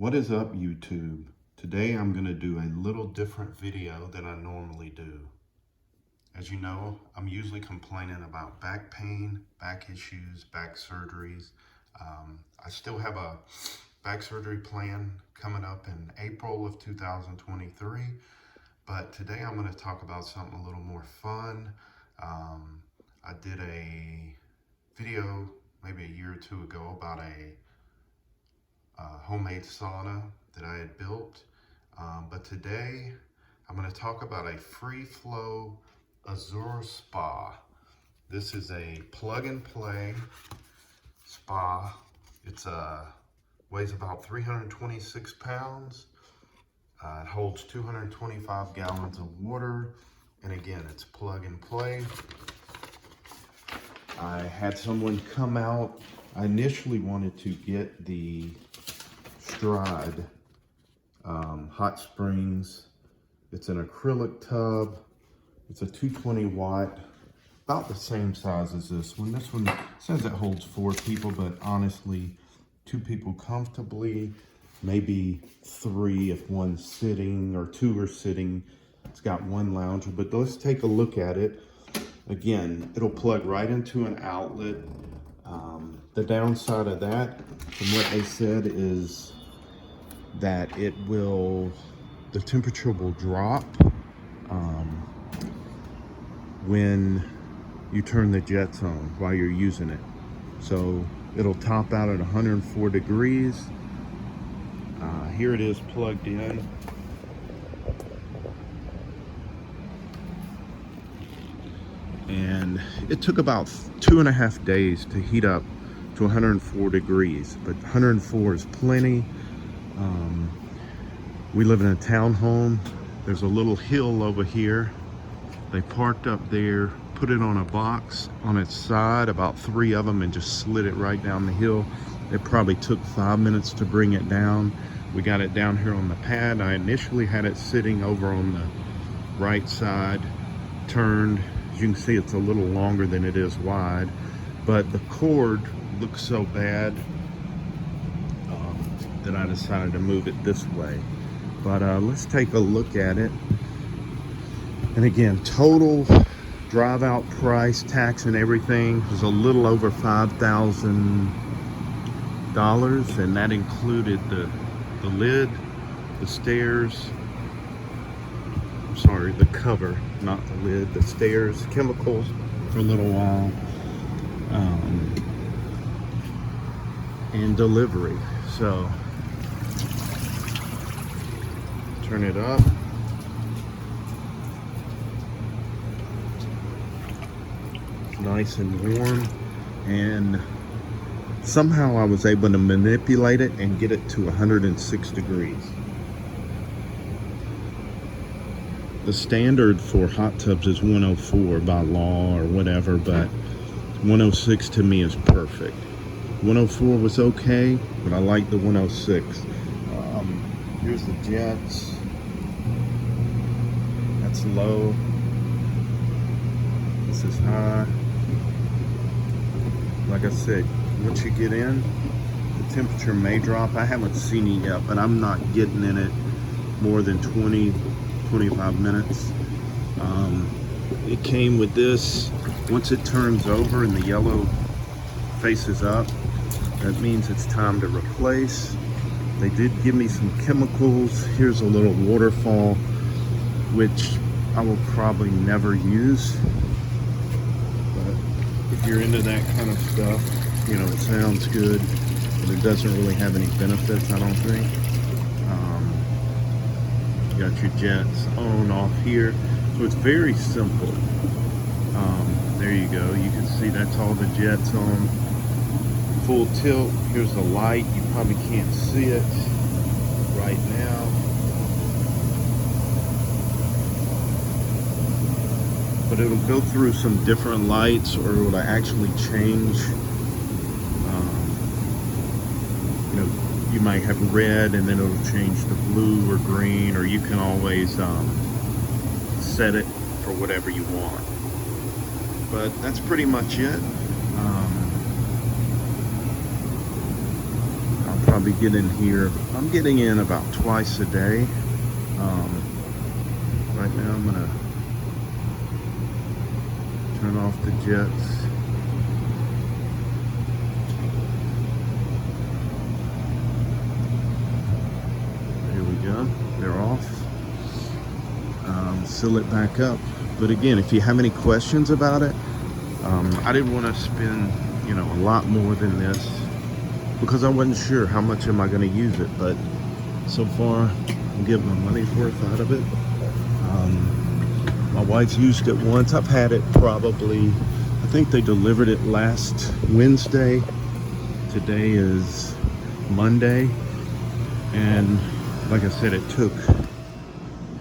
What is up, YouTube? Today I'm going to do a little different video than I normally do. As you know, I'm usually complaining about back pain, back issues, back surgeries. I still have a back surgery plan coming up in April of 2023, but today I'm going to talk about something a little more fun. I did a video maybe a year or two ago about a homemade sauna that I had built. But today I'm going to talk about a free flow AZURE spa. This is a plug and play spa. It's weighs about 326 pounds. It holds 225 gallons of water. And again, it's plug and play. I had someone come out. I initially wanted to get the Stride hot springs. It's an acrylic tub. It's a 220 watt, about the same size as this one. This one says it holds 4 people, but honestly, 2 people comfortably, maybe 3 if one's sitting or 2 are sitting. It's got 1 lounger, but let's take a look at it. Again, it'll plug right into an outlet. The downside of that, from what they said, is that the temperature will drop when you turn the jets on while you're using it. So it'll top out at 104 degrees. Here it is plugged in. And it took about 2.5 days to heat up to 104 degrees, but 104 is plenty. We live in a townhome. There's a little hill over here. They parked up there, put it on a box on its side, about 3 of them, and just slid it right down the hill. It probably took 5 minutes to bring it down. We got it down here on the pad. I initially had it sitting over on the right side, turned. As you can see, it's a little longer than it is wide, but the cord looks so bad that I decided to move it this way. But let's take a look at it. And again, total drive out price, tax and everything, was a little over $5,000, and that included the lid, the stairs, I'm sorry, the cover, not the lid, the stairs, chemicals for a little while, and delivery. So turn it up. It's nice and warm, and somehow I was able to manipulate it and get it to 106 degrees. The standard for hot tubs is 104 by law or whatever, but 106 to me is perfect. 104 was okay, but I like the 106. Here's the jets. That's low. This is high. Like I said, once you get in, the temperature may drop. I haven't seen it yet, but I'm not getting in it more than 20-25 minutes. It came with this. Once it turns over and the yellow faces up, that means it's time to replace. They did give me some chemicals. Here's a little waterfall, which I will probably never use. But if you're into that kind of stuff, you know, it sounds good, but it doesn't really have any benefits, I don't think. You got your jets on, off here. So it's very simple. There you go. You can see that's all the jets on. Full tilt. Here's the light. You probably can't see it right now. But it'll go through some different lights, or it'll actually change. You know, you might have red and then it'll change to blue or green, or you can always set it for whatever you want. But that's pretty much it. I'll probably get in here. I'm getting in about twice a day. Right now I'm gonna turn off the jets. Here we go, they're off. Seal it back up. But again, if you have any questions about it, I didn't want to spend, you know, a lot more than this because I wasn't sure how much am I going to use it. But so far, I'm getting my money's worth out of it. My wife's used it once. I've had it probably, I think they delivered it last Wednesday. Today is Monday. And like I said, it took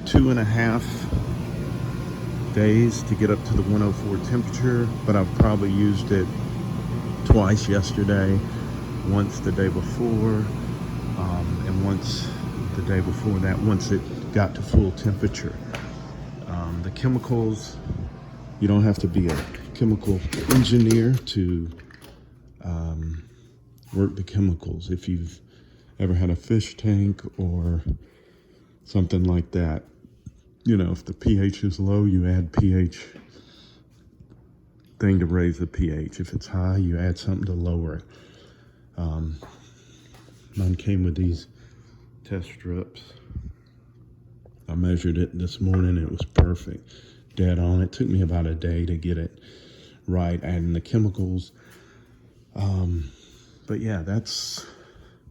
2.5 days to get up to the 104 temperature, but I've probably used it twice yesterday, once the day before, and once the day before that, once it got to full temperature. The chemicals, you don't have to be a chemical engineer to work the chemicals. If you've ever had a fish tank or something like that, you know, if the pH is low, you add pH thing to raise the pH. If it's high, you add something to lower it. Mine came with these test strips. I measured it this morning. It was perfect, dead on. It took me about a day to get it right, adding the chemicals. But yeah, that's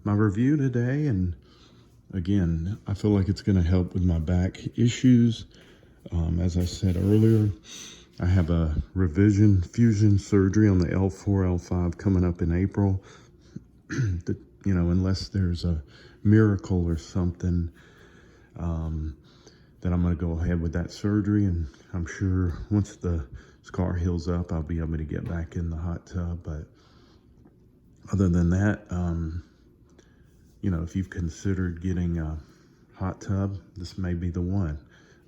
my review today. And again, I feel like it's going to help with my back issues. As I said earlier, I have a revision fusion surgery on the L4, L5 coming up in April. You know, unless there's a miracle or something, then I'm going to go ahead with that surgery. And I'm sure once the scar heals up, I'll be able to get back in the hot tub. But other than that, you know, if you've considered getting a hot tub, this may be the one.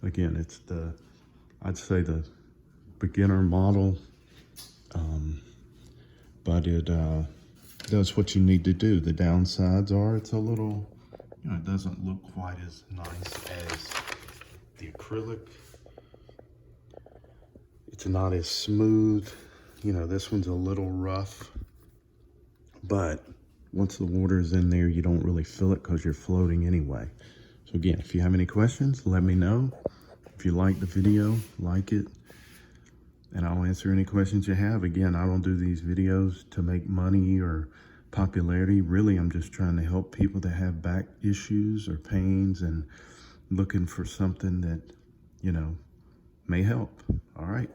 Again, it's the, I'd say the beginner model, but it does what you need to do. The downsides are it's a little, you know, it doesn't look quite as nice as the acrylic. It's not as smooth. You know, this one's a little rough, but once the water is in there, you don't really feel it because you're floating anyway. So again, if you have any questions, let me know. If you like the video, like it, and I'll answer any questions you have. Again, I don't do these videos to make money or popularity. Really, I'm just trying to help people that have back issues or pains and looking for something that, you know, may help. All right.